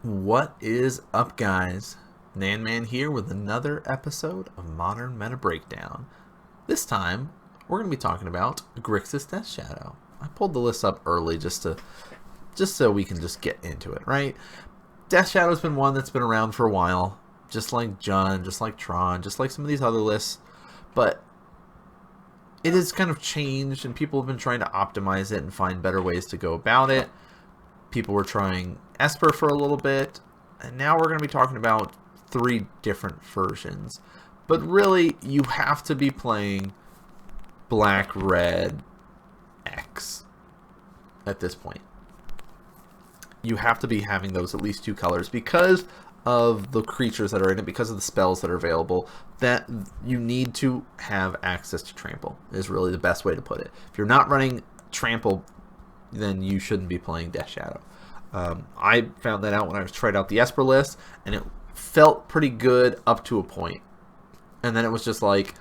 What is up, guys? Nanman here with another episode of Modern Meta Breakdown. This time, we're going to be talking about Grixis Death Shadow. I pulled the list up early just so we can just get into it, right? Death Shadow's been one that's been around for a while, just like Jund, just like Tron, just like some of these other lists, but it has kind of changed, and people have been trying to optimize it and find better ways to go about it. People were trying Esper for a little bit, and now we're going to be talking about 3 different versions. But really, you have to be playing Black, Red, X at this point. You have to be having those at least 2 colors because of the creatures that are in it, because of the spells that are available, that you need to have access to Trample is really the best way to put it. If you're not running Trample, then you shouldn't be playing Death Shadow. I found that out when I tried out the Esper list, and it felt pretty good up to a point. And then it was just like,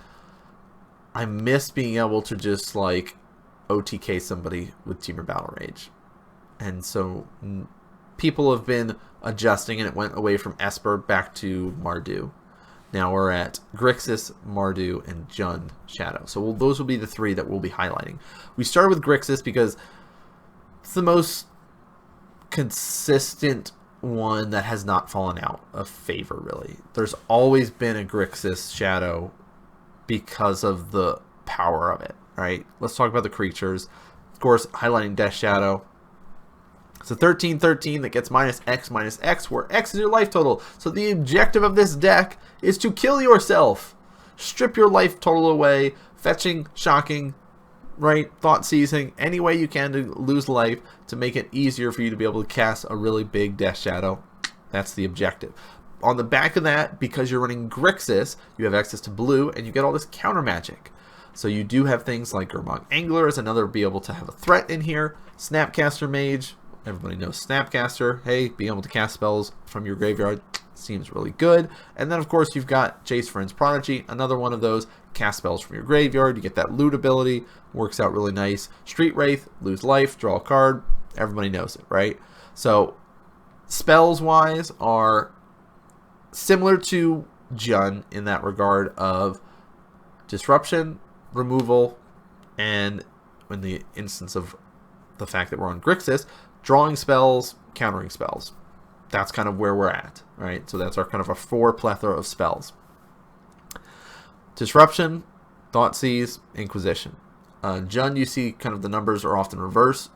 I miss being able to just like OTK somebody with Temur Battle Rage. And so people have been adjusting, and it went away from Esper back to Mardu. Now we're at Grixis, Mardu, and Jund Shadow. So those will be the 3 that we'll be highlighting. We started with Grixis because it's the most consistent one that has not fallen out of favor, really. There's always been a Grixis Shadow because of the power of it, right? Let's talk about the creatures. Of course, highlighting Death Shadow. It's a 13/13 that gets -X, where X is your life total. So the objective of this deck is to kill yourself. Strip your life total away, fetching, shocking, right, thought seizing, any way you can to lose life to make it easier for you to be able to cast a really big Death Shadow. That's the objective. On the back of that, because you're running Grixis, you have access to blue, and you get all this counter magic. So you do have things like Gurmag Angler is another be able to have a threat in here. Snapcaster Mage, everybody knows Snapcaster. Hey, being able to cast spells from your graveyard seems really good. And then, of course, you've got Jace Vryn's Prodigy, another one of those. Cast spells from your graveyard. You get that loot ability. Works out really nice. Street Wraith, lose life, draw a card. Everybody knows it, right? So, spells-wise are similar to Jund in that regard of disruption, removal, and in the instance of the fact that we're on Grixis, drawing spells, countering spells. That's kind of where we're at, right? So that's our kind of a 4 plethora of spells. Disruption, Thoughtseize, Inquisition. Jund, you see kind of the numbers are often reversed.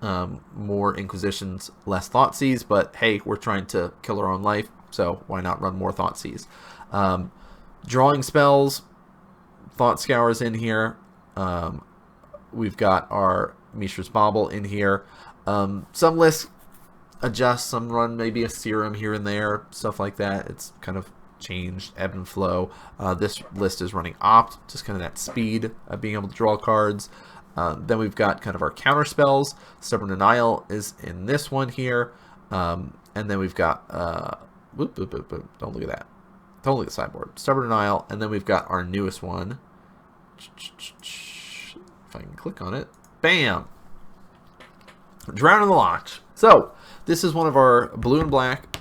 More Inquisitions, less Thoughtseize, but hey, we're trying to kill our own life, so why not run more Thoughtseize? Drawing spells, Thought Scour's in here. We've got our Mishra's Bauble in here. Some lists adjust, some run maybe a Serum here and there, stuff like that. It's kind of changed, ebb and flow. This list is running Opt, just kind of that speed of being able to draw cards. Then we've got kind of our counter spells. Stubborn Denial is in this one here. And then we've got, don't look at that. Don't look at the sideboard. Stubborn Denial, and then we've got our newest one. If I can click on it. Bam! Drown in the Loch. So, this is one of our blue and black.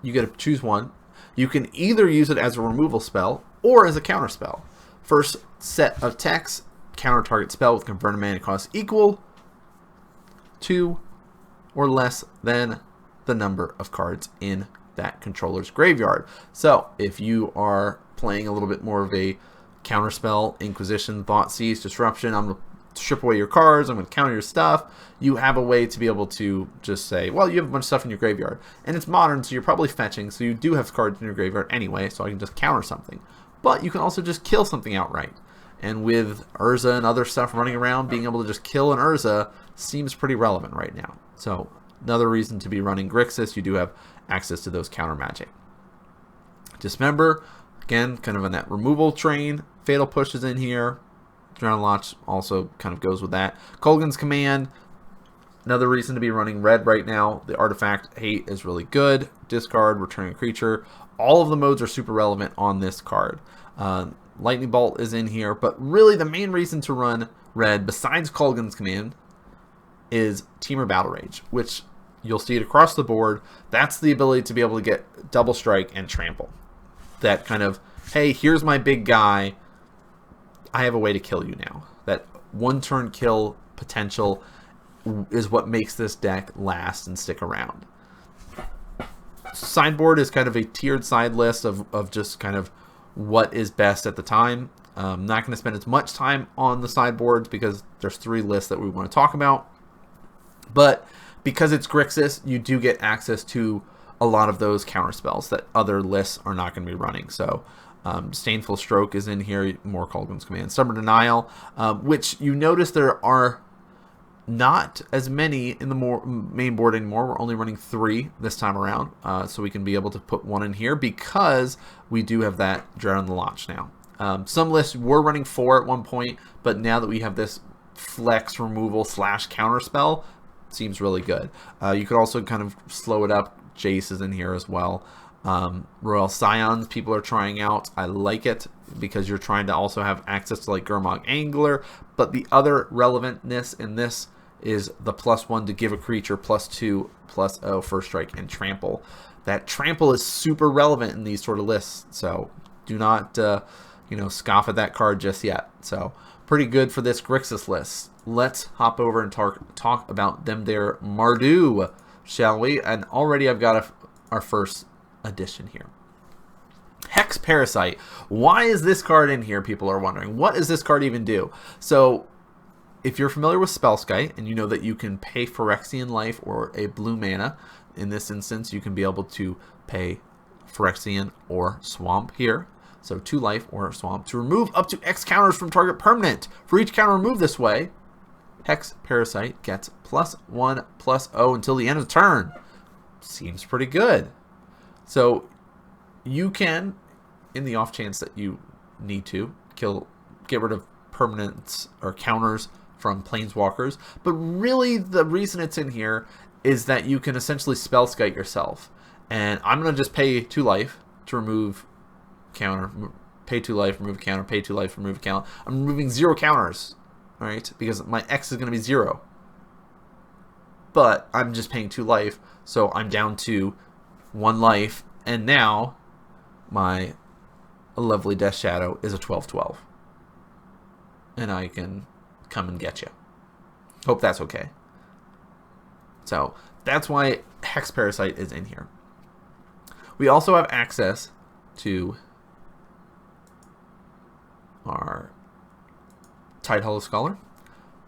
You get to choose one. You can either use it as a removal spell or as a counter spell. First set of text, counter target spell with converted mana cost equal to or less than the number of cards in that controller's graveyard. So, if you are playing a little bit more of a counter spell, Inquisition, Thoughtseize, Disruption, I'm going to strip away your cards, I'm going to counter your stuff, you have a way to be able to just say, well, you have a bunch of stuff in your graveyard. And it's modern, so you're probably fetching, so you do have cards in your graveyard anyway, so I can just counter something. But you can also just kill something outright. And with Urza and other stuff running around, being able to just kill an Urza seems pretty relevant right now. So, another reason to be running Grixis, you do have access to those counter magic. Dismember, again, kind of on that removal train. Fatal Push is in here. Drown Loch also kind of goes with that. Kolaghan's Command, another reason to be running red right now. The Artifact Hate is really good. Discard, return a creature. All of the modes are super relevant on this card. Lightning Bolt is in here, but really the main reason to run red, besides Kolaghan's Command, is Temur Battle Rage, which you'll see it across the board. That's the ability to be able to get double strike and trample. That kind of, hey, here's my big guy. I have a way to kill you now. That one turn kill potential is what makes this deck last and stick around. Sideboard is kind of a tiered side list of just kind of what is best at the time. I'm not going to spend as much time on the sideboards because there's 3 lists that we want to talk about. But because it's Grixis, you do get access to a lot of those counter spells that other lists are not going to be running. So Stainful Stroke is in here, more Kolaghan's Command. Stubborn Denial, which you notice there are not as many in the main board anymore. We're only running 3 this time around, so we can be able to put 1 in here because we do have that Dread on the Launch now. Some lists were running 4 at one point, but now that we have this flex removal / counter spell, seems really good. You could also kind of slow it up. Jace is in here as well. Royal Scions people are trying out. I like it because you're trying to also have access to like Gurmag Angler, but the other relevantness in this is the +1 to give a creature +2/+0 first strike and trample. That trample is super relevant in these sort of lists, so do not scoff at that card just yet. So pretty good for this Grixis list. Let's hop over and talk about them there Mardu, shall we? And already I've got our first addition here. Hex Parasite. Why is this card in here? People are wondering. What does this card even do? So if you're familiar with Spellskite and you know that you can pay Phyrexian Life or a blue mana, in this instance you can be able to pay Phyrexian or Swamp here. So 2 life or Swamp to remove up to X counters from target permanent. For each counter removed this way, Hex Parasite gets +1/+0 until the end of the turn. Seems pretty good. So you can, in the off chance that you need to, get rid of permanents or counters from Planeswalkers. But really the reason it's in here is that you can essentially Spellskite yourself. And I'm going to just pay 2 life to remove counter. Pay 2 life, remove a counter. Pay 2 life, remove a counter. I'm removing 0 counters. Alright, because my X is going to be 0. But I'm just paying 2 life, so I'm down to 1 life, and now my lovely Death Shadow is a 12/12. And I can come and get you. Hope that's okay. So that's why Hex Parasite is in here. We also have access to our Tidehollow Scholar,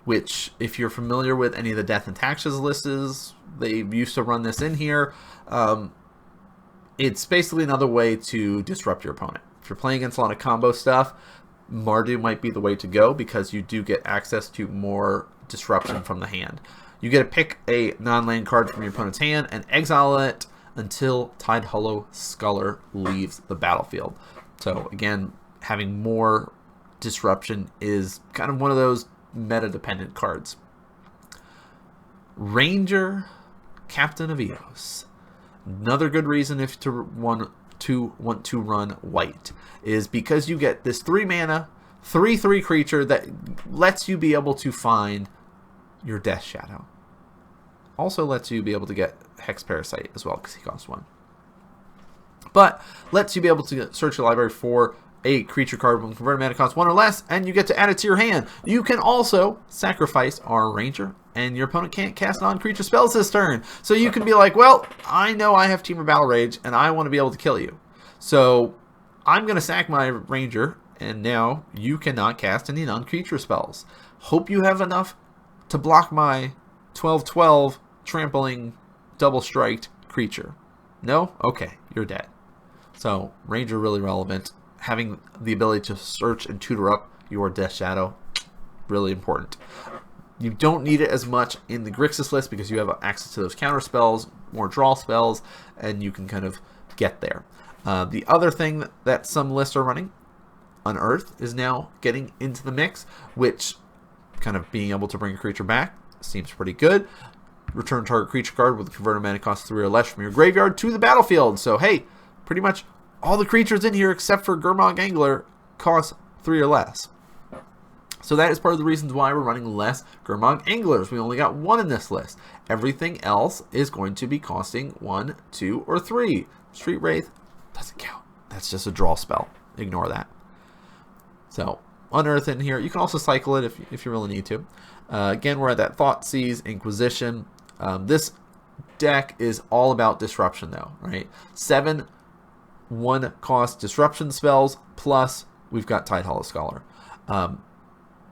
which, if you're familiar with any of the Death and Taxes lists, they used to run this in here. It's basically another way to disrupt your opponent. If you're playing against a lot of combo stuff, Mardu might be the way to go because you do get access to more disruption from the hand. You get to pick a non-land card from your opponent's hand and exile it until Tidehollow Scholar leaves the battlefield. So again, having more disruption is kind of one of those meta-dependent cards. Ranger, Captain of Eos. Another good reason if to want to run white is because you get this 3 mana, 3/3 creature that lets you be able to find your Death Shadow. Also lets you be able to get Hex Parasite as well because he costs 1. But lets you be able to search your library for a creature card when converted mana costs 1 or less, and you get to add it to your hand. You can also sacrifice our Ranger, and your opponent can't cast non-creature spells this turn. So you can be like, well, I know I have Temur Battle Rage, and I want to be able to kill you. So I'm going to sack my Ranger, and now you cannot cast any non-creature spells. Hope you have enough to block my 12/12 trampling double-striked creature. No? Okay, you're dead. So Ranger really relevant. Having the ability to search and tutor up your Death Shadow, really important. You don't need it as much in the Grixis list because you have access to those counter spells, more draw spells, and you can kind of get there. The other thing that some lists are running, Unearth, is now getting into the mix, which kind of being able to bring a creature back seems pretty good. Return target creature card with a converted mana cost 3 or less from your graveyard to the battlefield. So hey, pretty much all the creatures in here except for Gurmag Angler cost 3 or less. So that is part of the reasons why we're running less Gurmag Anglers. We only got 1 in this list. Everything else is going to be costing 1, 2, or 3. Street Wraith doesn't count. That's just a draw spell. Ignore that. So, Unearth in here. You can also cycle it if you really need to. Again, we're at that Thoughtseize, Inquisition. This deck is all about disruption, though, right? 7 1-cost disruption spells, plus we've got Tidehollow Scholar.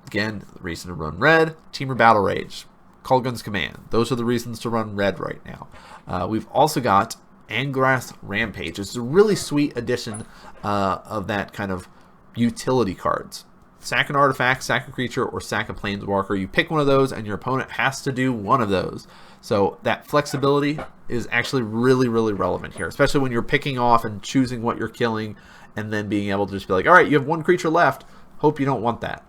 Again, the reason to run red, Temur Battle Rage, Kolaghan's Command. Those are the reasons to run red right now. We've also got Angrath's Rampage. It's a really sweet addition of that kind of utility cards. Sack an artifact, sack a creature, or sack a planeswalker. You pick one of those, and your opponent has to do one of those. So that flexibility is actually really, really relevant here, especially when you're picking off and choosing what you're killing, and then being able to just be like, all right, you have 1 creature left. Hope you don't want that.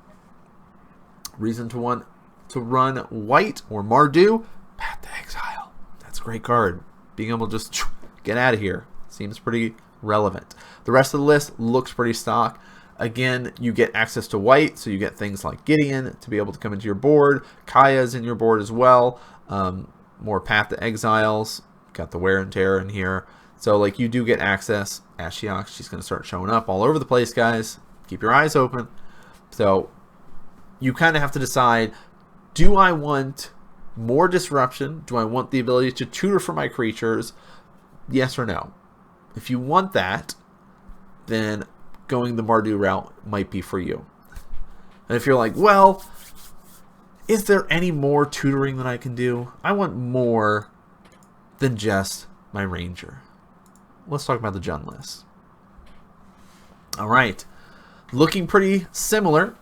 Reason to want to run white or Mardu, Path to Exile. That's a great card. Being able to just get out of here seems pretty relevant. The rest of the list looks pretty stock. Again, you get access to white, so you get things like Gideon to be able to come into your board. Kaya's in your board as well. More Path to Exiles. Got the Wear and Tear in here. So, like, you do get access. Ashiok, she's going to start showing up all over the place, guys. Keep your eyes open. So, you kind of have to decide, do I want more disruption? Do I want the ability to tutor for my creatures? Yes or no? If you want that, then going the Mardu route might be for you. And if you're like, well, is there any more tutoring that I can do? I want more than just my Ranger. Let's talk about the Jund list. All right. Looking pretty similar.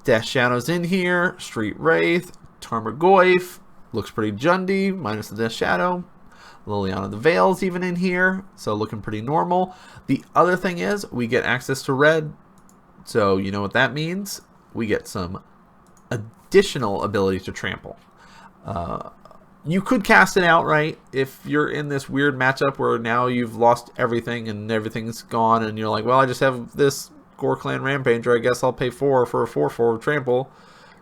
Death Shadow's in here. Street Wraith. Tarmogoyf. Looks pretty Jundy, minus the Death Shadow. Liliana the Veil's even in here, so looking pretty normal. The other thing is, we get access to red, so you know what that means. We get some additional ability to trample. You could cast it outright if you're in this weird matchup where now you've lost everything and everything's gone, and you're like, well, I just have this Gore Clan Rampager, I guess I'll pay 4 for a 4/4 trample.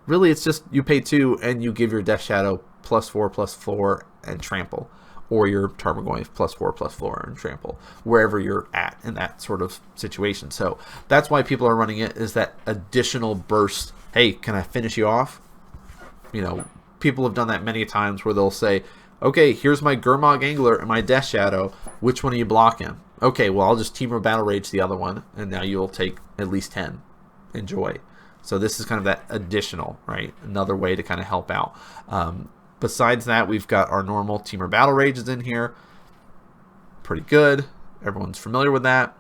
Really, it's just you pay 2 and you give your Death Shadow +4/+4 and trample. Or your Tarmogoyf +4/+4 and trample, wherever you're at in that sort of situation. So that's why people are running it, is that additional burst. Hey, can I finish you off? You know, people have done that many times where they'll say, okay, here's my Gurmag Angler and my Death Shadow. Which one are you blocking? Okay, well, I'll just Temur Battle Rage the other one, and now you'll take at least 10. Enjoy. So this is kind of that additional, right? Another way to kind of help out. Besides that, we've got our normal Temur Battle Rages in here. Pretty good. Everyone's familiar with that.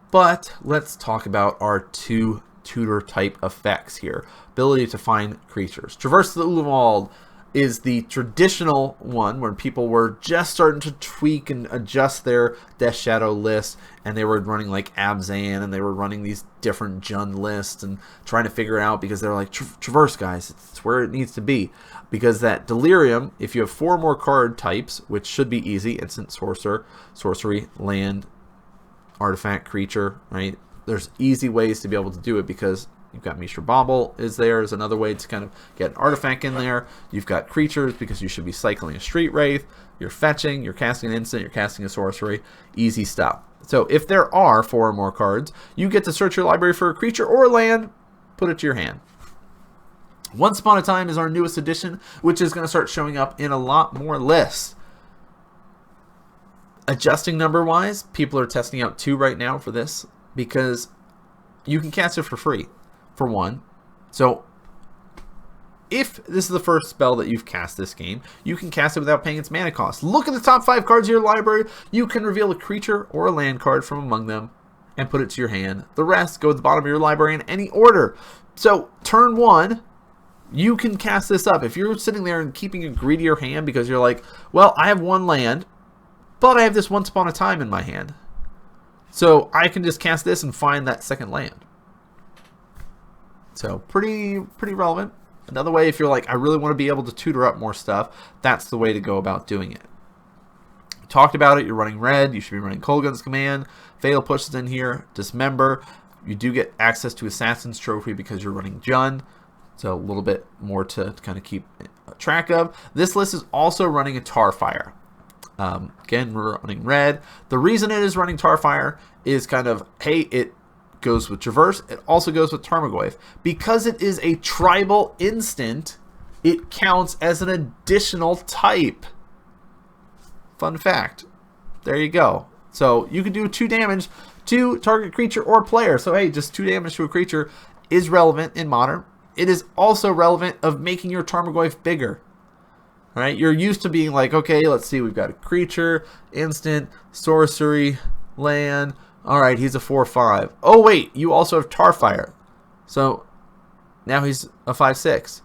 But let's talk about our 2 tutor type effects here. Ability to find creatures. Traverse the Ulvenwald is the traditional one when people were just starting to tweak and adjust their Death Shadow list, and they were running like Abzan, and they were running these different Jund lists and trying to figure out, because they're like, Traverse, guys, it's where it needs to be. Because that Delirium, if you have 4 more card types, which should be easy, instant, sorcerer, sorcery, land, artifact, creature, right? There's easy ways to be able to do it, because you've got Mishra Bauble is there as another way to kind of get an artifact in there. You've got creatures, because you should be cycling a Street Wraith. You're fetching, you're casting an instant, you're casting a sorcery. Easy stuff. So if there are 4 or more cards, you get to search your library for a creature or a land, put it to your hand. Once Upon a Time is our newest edition, which is going to start showing up in a lot more lists. Adjusting number-wise, people are testing out 2 right now for this, because you can cast it for free. For 1. So if this is the first spell that you've cast this game, you can cast it without paying its mana cost. Look at the top 5 cards of your library. You can reveal a creature or a land card from among them and put it to your hand. The rest go at the bottom of your library in any order. So turn 1, you can cast this up. If you're sitting there and keeping a greedier hand because you're like, well, I have 1 land, but I have this Once Upon a Time in my hand, so I can just cast this and find that second land. So pretty relevant. Another way, if you're like, I really want to be able to tutor up more stuff, that's the way to go about doing it. Talked about it. You're running red. You should be running Kolaghan's Command. Fatal Push is in here. Dismember. You do get access to Assassin's Trophy because you're running Jund, so a little bit more to kind of keep track of. This list is also running a Tarfire. Again, we're running red. The reason it is running Tarfire is kind of, hey, it goes with Traverse. It also goes with Tarmogoyf. Because it is a tribal instant, it counts as an additional type. Fun fact. There you go. So you can do 2 damage to target creature or player. So hey, just 2 damage to a creature is relevant in Modern. It is also relevant of making your Tarmogoyf bigger. All right, you're used to being like, okay, let's see, we've got a creature, instant, sorcery, land. All right, he's a 4/5. Oh wait, you also have Tarfire. So now he's a 5/6.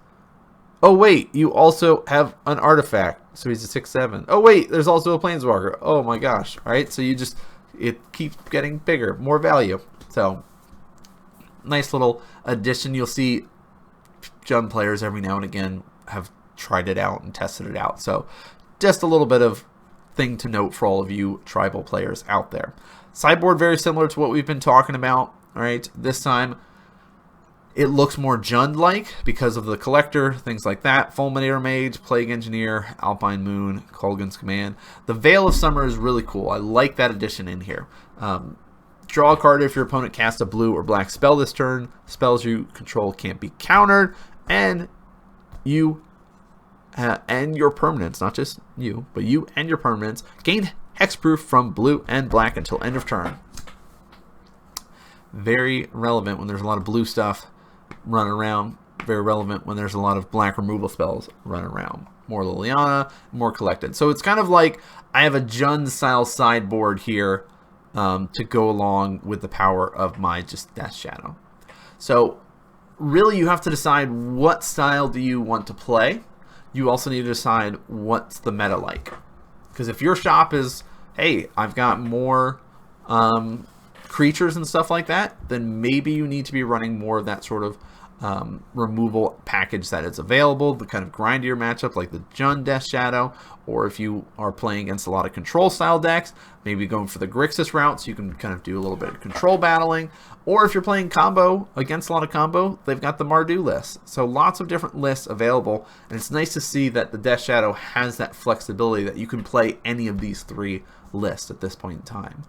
Oh wait, you also have an artifact. So he's a 6/7. Oh wait, there's also a Planeswalker. Oh my gosh. All right, so it keeps getting bigger, more value. So nice little addition. You'll see Jund players every now and again have tried it out and tested it out. So just a little bit of thing to note for all of you tribal players out there. Sideboard very similar to what we've been talking about. All right, this time it looks more Jund-like because of the collector, things like that. Fulminator Mage, Plague Engineer, Alpine Moon, Kolaghan's Command. The Veil of Summer is really cool. I like that addition in here. Draw a card if your opponent casts a blue or black spell this turn. Spells you control can't be countered, and you and your permanents, not just you, but you and your permanents, gain hexproof from blue and black until end of turn. Very relevant when there's a lot of blue stuff running around. Very relevant when there's a lot of black removal spells running around. More Liliana, more collected. So it's kind of like I have a Jund style sideboard here to go along with the power of my just Death Shadow. So really you have to decide what style do you want to play. You also need to decide what's the meta like. Because if your shop is, hey, I've got more creatures and stuff like that, then maybe you need to be running more of that sort of removal package that is available, the kind of grindier matchup like the Jund Death Shadow, or if you are playing against a lot of control style decks, maybe going for the Grixis route so you can kind of do a little bit of control battling, or if you're playing combo against a lot of combo, they've got the Mardu list. So lots of different lists available, and it's nice to see that the Death Shadow has that flexibility that you can play any of these 3 lists at this point in time.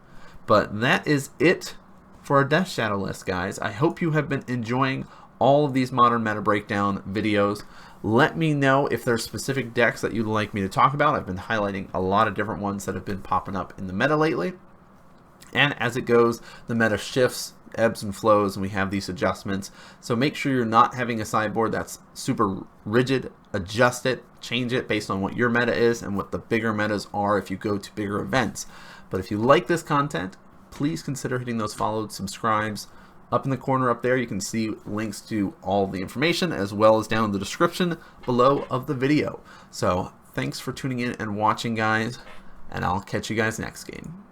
But that is it for our Death Shadow list, guys. I hope you have been enjoying all of these Modern Meta Breakdown videos. Let me know if there's specific decks that you'd like me to talk about. I've been highlighting a lot of different ones that have been popping up in the meta lately. And as it goes, the meta shifts, ebbs and flows, and we have these adjustments. So make sure you're not having a sideboard that's super rigid. Adjust it, change it based on what your meta is and what the bigger metas are if you go to bigger events. But if you like this content, please consider hitting those followed, subscribes. Up in the corner up there, you can see links to all the information as well as down in the description below of the video. So thanks for tuning in and watching, guys, and I'll catch you guys next game.